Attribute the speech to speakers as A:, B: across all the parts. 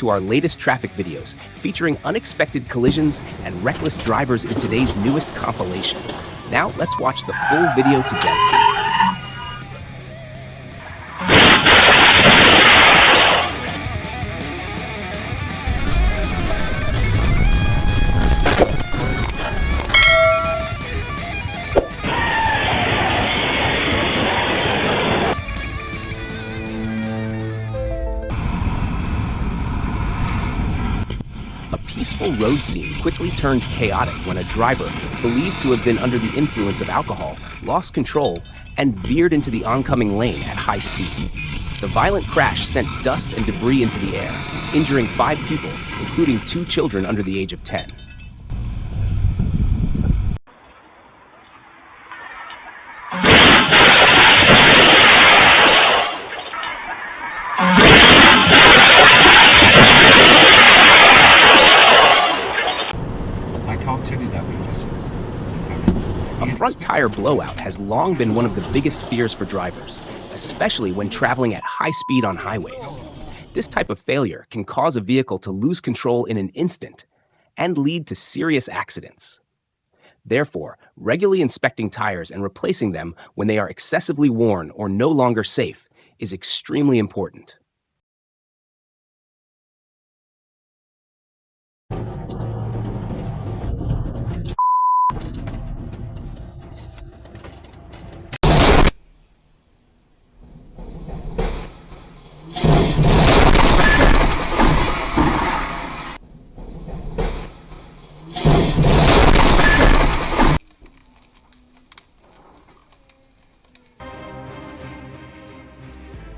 A: to our latest traffic videos featuring unexpected collisions and reckless drivers in today's newest compilation. Now, let's watch the full video together. A peaceful road scene quickly turned chaotic when a driver, believed to have been under the influence of alcohol, lost control and veered into the oncoming lane at high speed. The violent crash sent dust and debris into the air, injuring 5 people, including 2 children under the age of 10. A front tire blowout has long been one of the biggest fears for drivers, especially when traveling at high speed on highways. This type of failure can cause a vehicle to lose control in an instant and lead to serious accidents. Therefore, regularly inspecting tires and replacing them when they are excessively worn or no longer safe is extremely important.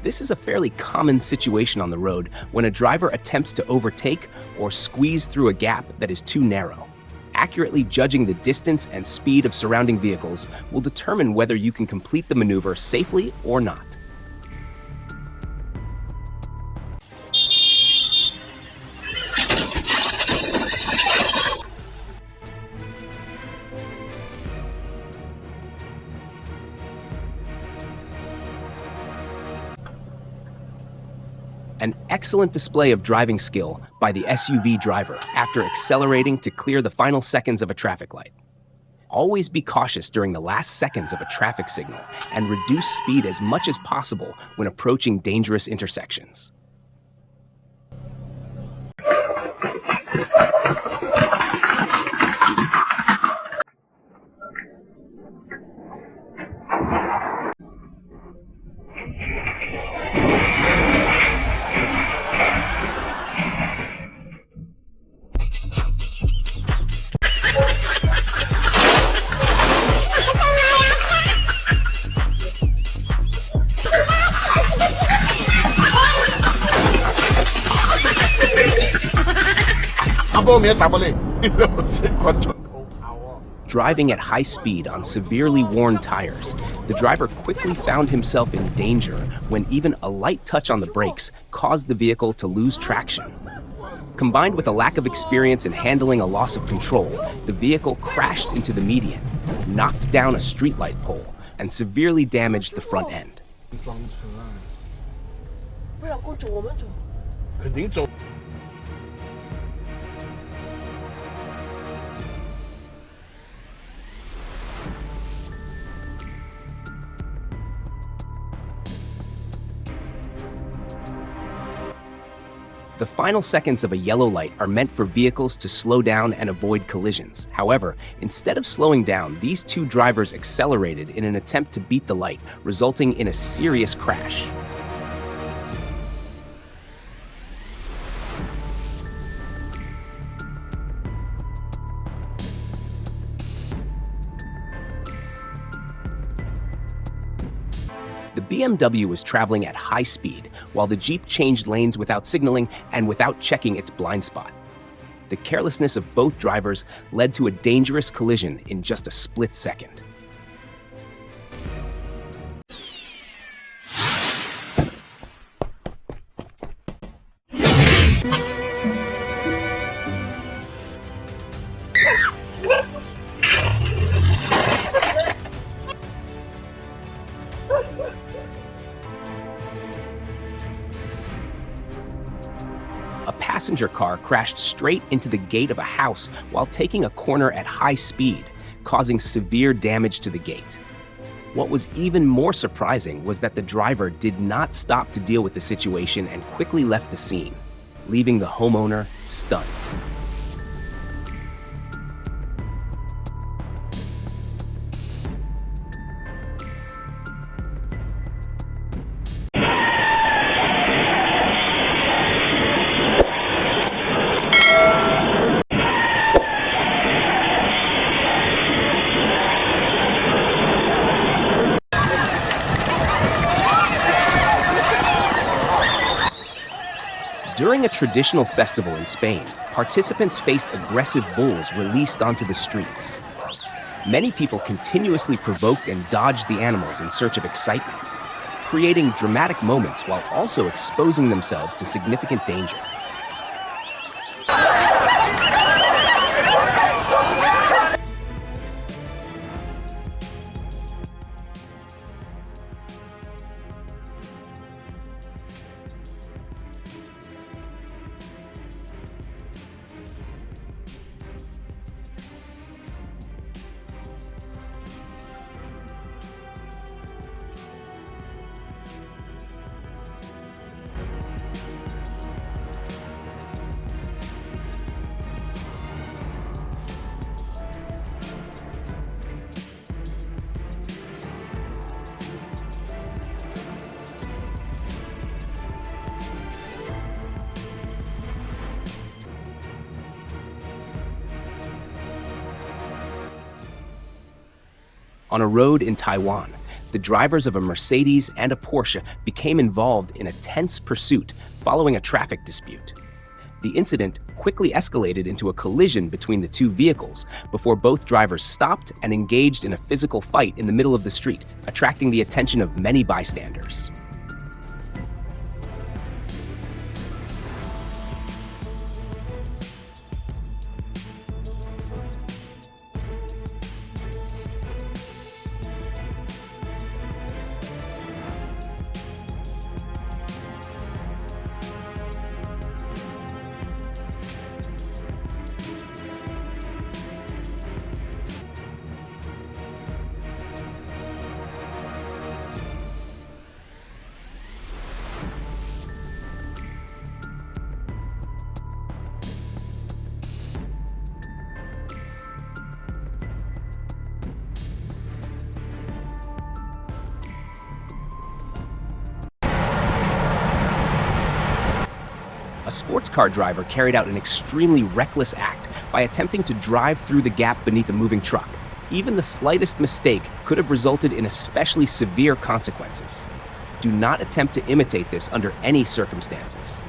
A: This is a fairly common situation on the road when a driver attempts to overtake or squeeze through a gap that is too narrow. Accurately judging the distance and speed of surrounding vehicles will determine whether you can complete the maneuver safely or not. An excellent display of driving skill by the SUV driver after accelerating to clear the final seconds of a traffic light. Always be cautious during the last seconds of a traffic signal and reduce speed as much as possible when approaching dangerous intersections. Driving at high speed on severely worn tires, the driver quickly found himself in danger when even a light touch on the brakes caused the vehicle to lose traction. Combined with a lack of experience in handling a loss of control, the vehicle crashed into the median, knocked down a streetlight pole, and severely damaged the front end. The final seconds of a yellow light are meant for vehicles to slow down and avoid collisions. However, instead of slowing down, these 2 drivers accelerated in an attempt to beat the light, resulting in a serious crash. The BMW was traveling at high speed, while the Jeep changed lanes without signaling and without checking its blind spot. The carelessness of both drivers led to a dangerous collision in just a split second. passenger car crashed straight into the gate of a house while taking a corner at high speed, causing severe damage to the gate. What was even more surprising was that the driver did not stop to deal with the situation and quickly left the scene, leaving the homeowner stunned. During a traditional festival in Spain, participants faced aggressive bulls released onto the streets. Many people continuously provoked and dodged the animals in search of excitement, creating dramatic moments while also exposing themselves to significant danger. On a road in Taiwan, the drivers of a Mercedes and a Porsche became involved in a tense pursuit following a traffic dispute. The incident quickly escalated into a collision between the two vehicles before both drivers stopped and engaged in a physical fight in the middle of the street, attracting the attention of many bystanders. A sports car driver carried out an extremely reckless act by attempting to drive through the gap beneath a moving truck. Even the slightest mistake could have resulted in especially severe consequences. Do not attempt to imitate this under any circumstances.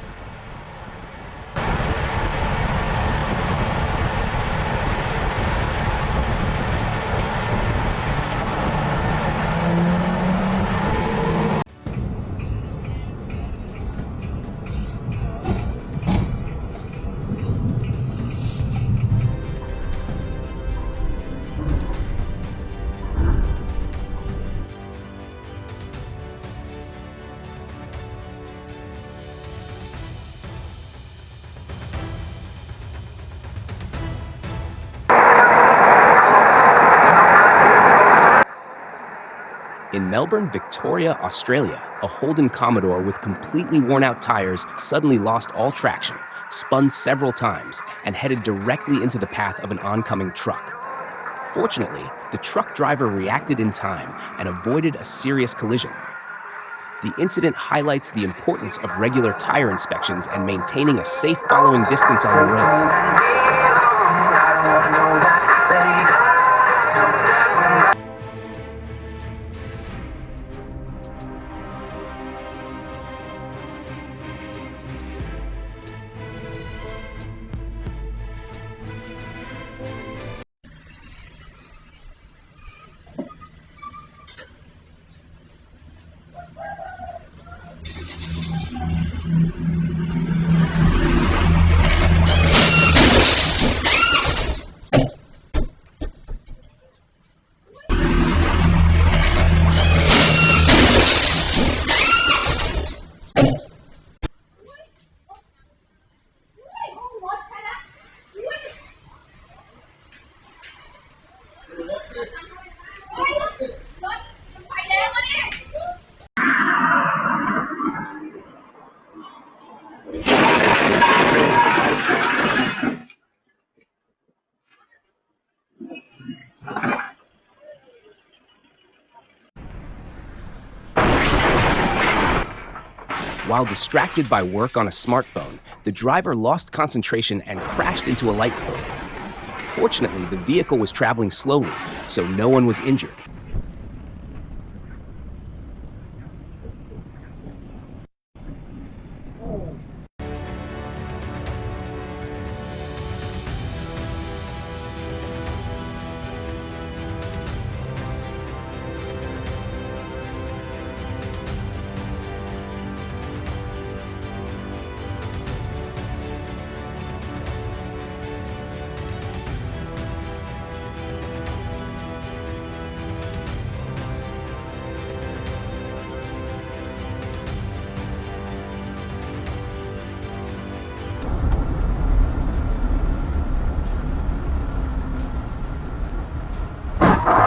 A: In Melbourne, Victoria, Australia, a Holden Commodore with completely worn-out tires suddenly lost all traction, spun several times, and headed directly into the path of an oncoming truck. Fortunately, the truck driver reacted in time and avoided a serious collision. The incident highlights the importance of regular tire inspections and maintaining a safe following distance on the road. While distracted by work on a smartphone, the driver lost concentration and crashed into a light pole. Fortunately, the vehicle was traveling slowly, so no one was injured.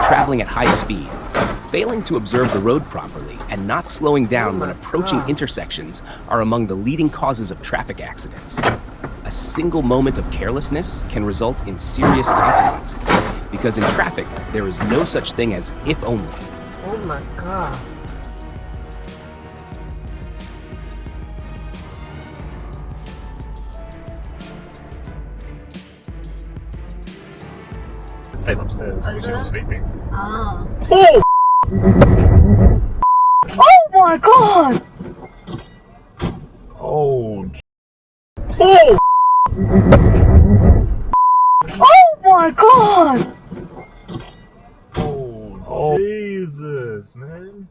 A: Traveling at high speed, failing to observe the road properly, and not slowing down when approaching intersections are among the leading causes of traffic accidents. A single moment of carelessness can result in serious consequences, because in traffic, there is no such thing as if only.
B: Oh my God.
C: Stayed upstairs because she's sleeping.
B: Ah.
C: Oh!
B: Oh my God!
C: Oh! Oh!
B: Oh my God!
C: Oh, Jesus, man.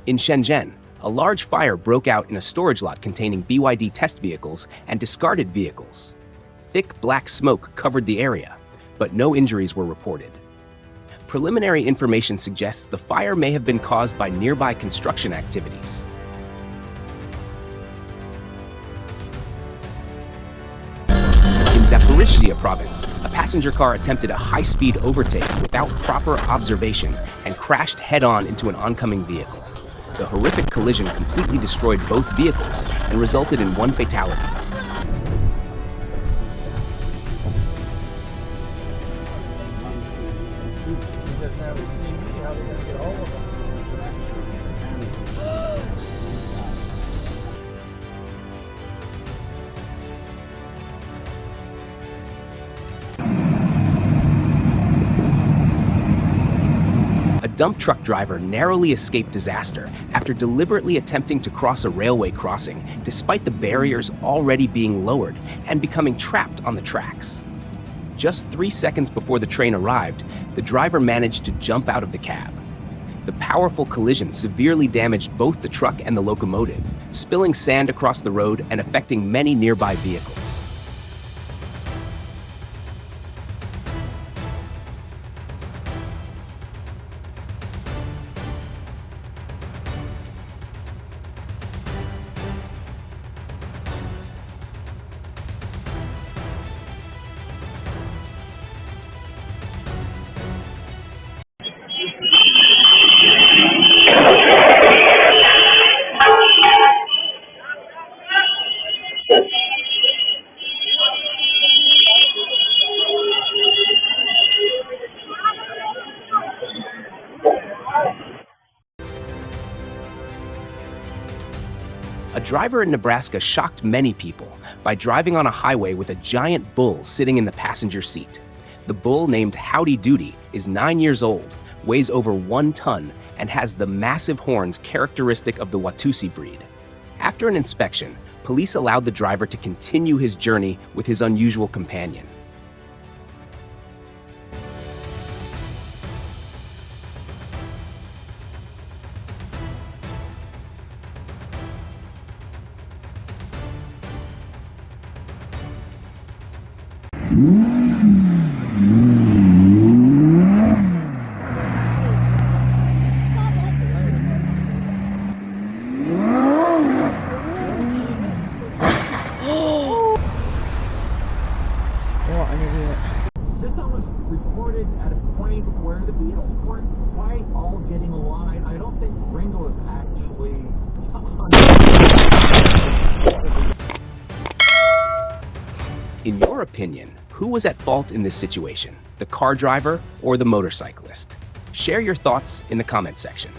A: In Shenzhen, a large fire broke out in a storage lot containing BYD test vehicles and discarded vehicles. Thick black smoke covered the area, but no injuries were reported. Preliminary information suggests the fire may have been caused by nearby construction activities. In Zaporizhzhia province, a passenger car attempted a high-speed overtake without proper observation and crashed head-on into an oncoming vehicle. The horrific collision completely destroyed both vehicles and resulted in one fatality. A dump truck driver narrowly escaped disaster after deliberately attempting to cross a railway crossing despite the barriers already being lowered and becoming trapped on the tracks. Just 3 seconds before the train arrived, the driver managed to jump out of the cab. The powerful collision severely damaged both the truck and the locomotive, spilling sand across the road and affecting many nearby vehicles. A driver in Nebraska shocked many people by driving on a highway with a giant bull sitting in the passenger seat. The bull, named Howdy Doody, is 9 years old, weighs over 1 ton, and has the massive horns characteristic of the Watusi breed. After an inspection, police allowed the driver to continue his journey with his unusual companion. In your opinion, who was at fault in this situation? The car driver or the motorcyclist? Share your thoughts in the comment section.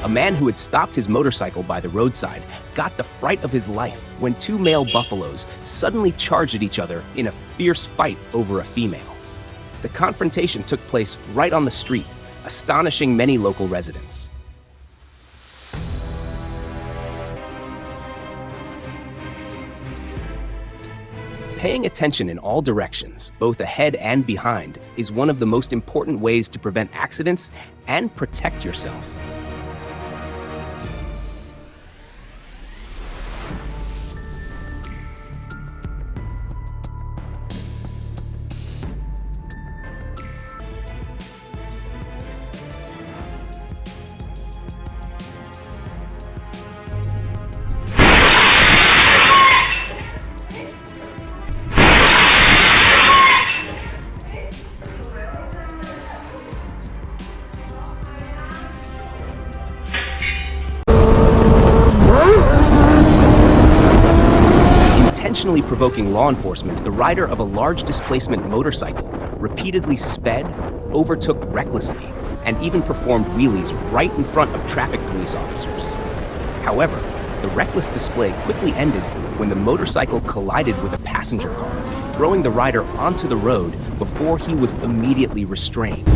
A: A man who had stopped his motorcycle by the roadside got the fright of his life when two male buffaloes suddenly charged at each other in a fierce fight over a female. The confrontation took place right on the street, astonishing many local residents. Paying attention in all directions, both ahead and behind, is one of the most important ways to prevent accidents and protect yourself. Intentionally provoking law enforcement, the rider of a large displacement motorcycle repeatedly sped, overtook recklessly, and even performed wheelies right in front of traffic police officers. However, the reckless display quickly ended when the motorcycle collided with a passenger car, throwing the rider onto the road before he was immediately restrained.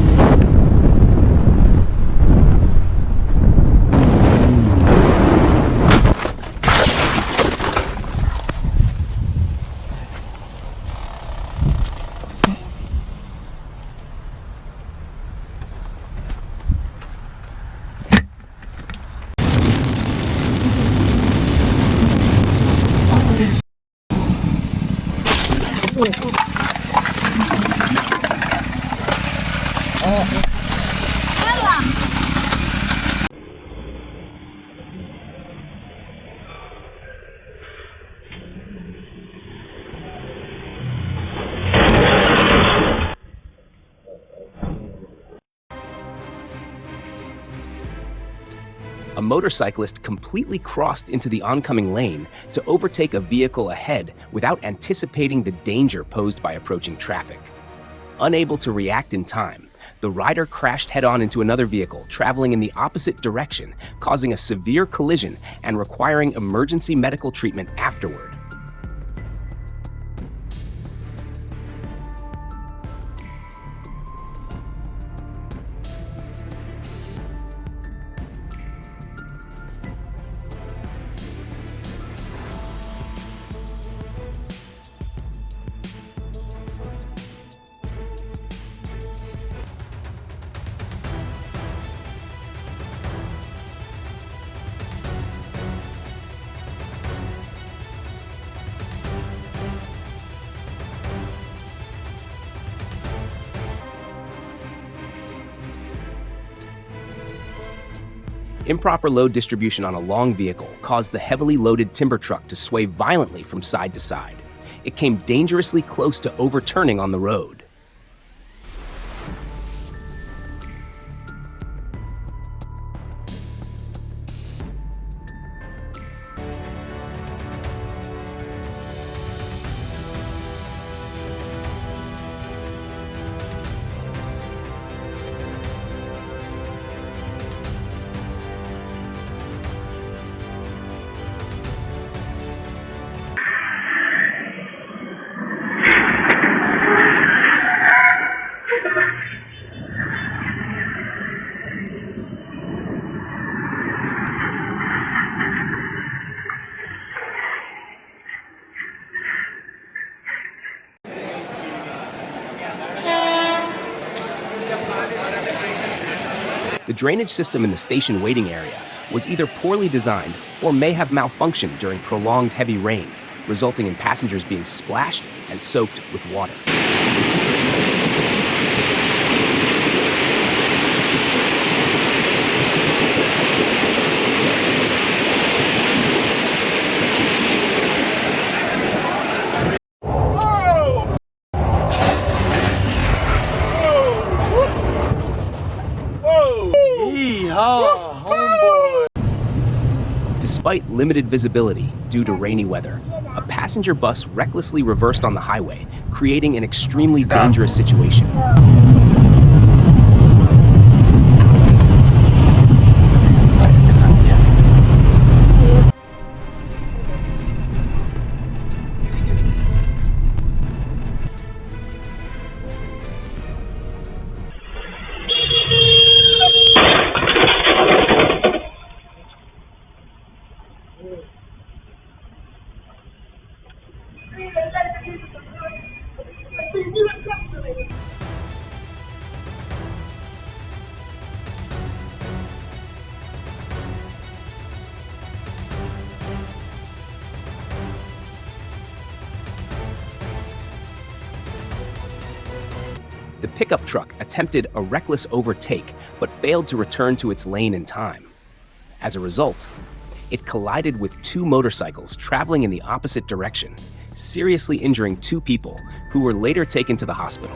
A: A motorcyclist completely crossed into the oncoming lane to overtake a vehicle ahead without anticipating the danger posed by approaching traffic. Unable to react in time, the rider crashed head-on into another vehicle traveling in the opposite direction, causing a severe collision and requiring emergency medical treatment afterward. Improper load distribution on a long vehicle caused the heavily loaded timber truck to sway violently from side to side. It came dangerously close to overturning on the road. drainage system in the station waiting area was either poorly designed or may have malfunctioned during prolonged heavy rain, resulting in passengers being splashed and soaked with water. Despite limited visibility due to rainy weather, a passenger bus recklessly reversed on the highway, creating an extremely dangerous situation. The pickup truck attempted a reckless overtake but failed to return to its lane in time. As a result, it collided with two motorcycles traveling in the opposite direction, seriously injuring two people who were later taken to the hospital.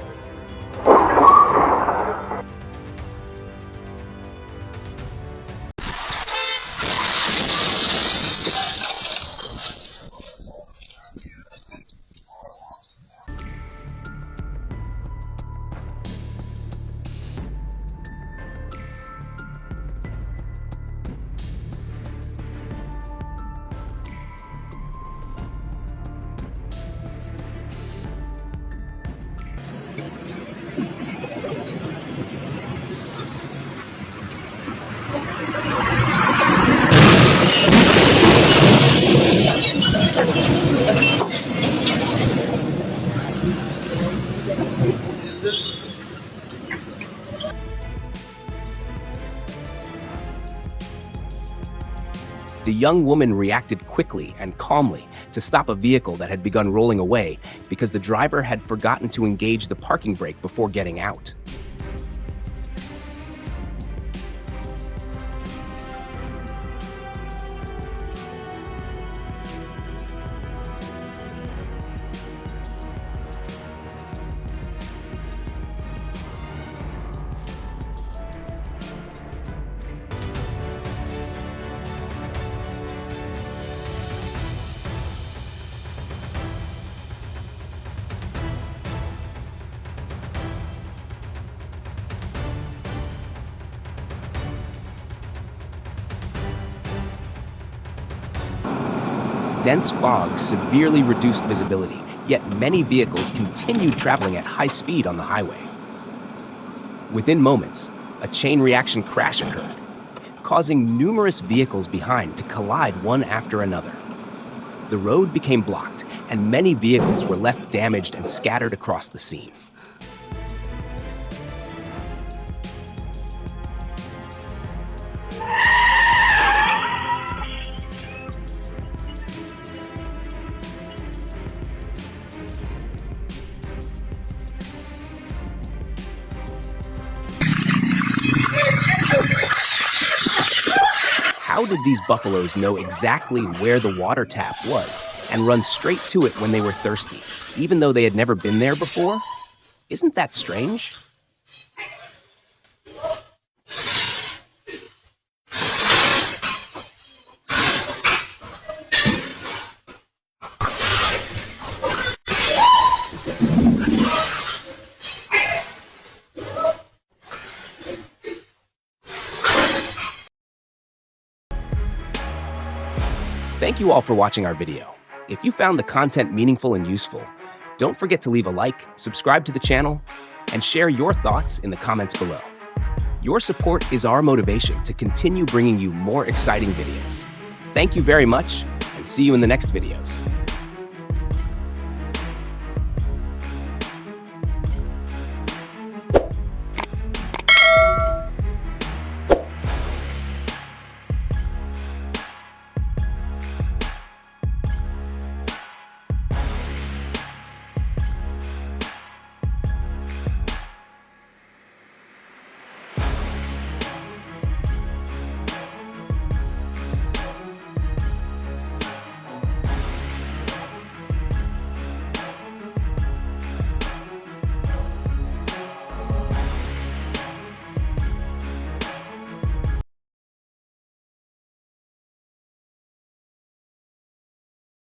A: The young woman reacted quickly and calmly to stop a vehicle that had begun rolling away because the driver had forgotten to engage the parking brake before getting out. Dense fog severely reduced visibility, yet many vehicles continued traveling at high speed on the highway. Within moments, a chain reaction crash occurred, causing numerous vehicles behind to collide one after another. The road became blocked, and many vehicles were left damaged and scattered across the scene. How did these buffaloes know exactly where the water tap was and run straight to it when they were thirsty, even though they had never been there before? Isn't that strange? Thank you all for watching our video. If you found the content meaningful and useful, don't forget to leave a like, subscribe to the channel, and share your thoughts in the comments below. Your support is our motivation to continue bringing you more exciting videos. Thank you very much, and see you in the next videos.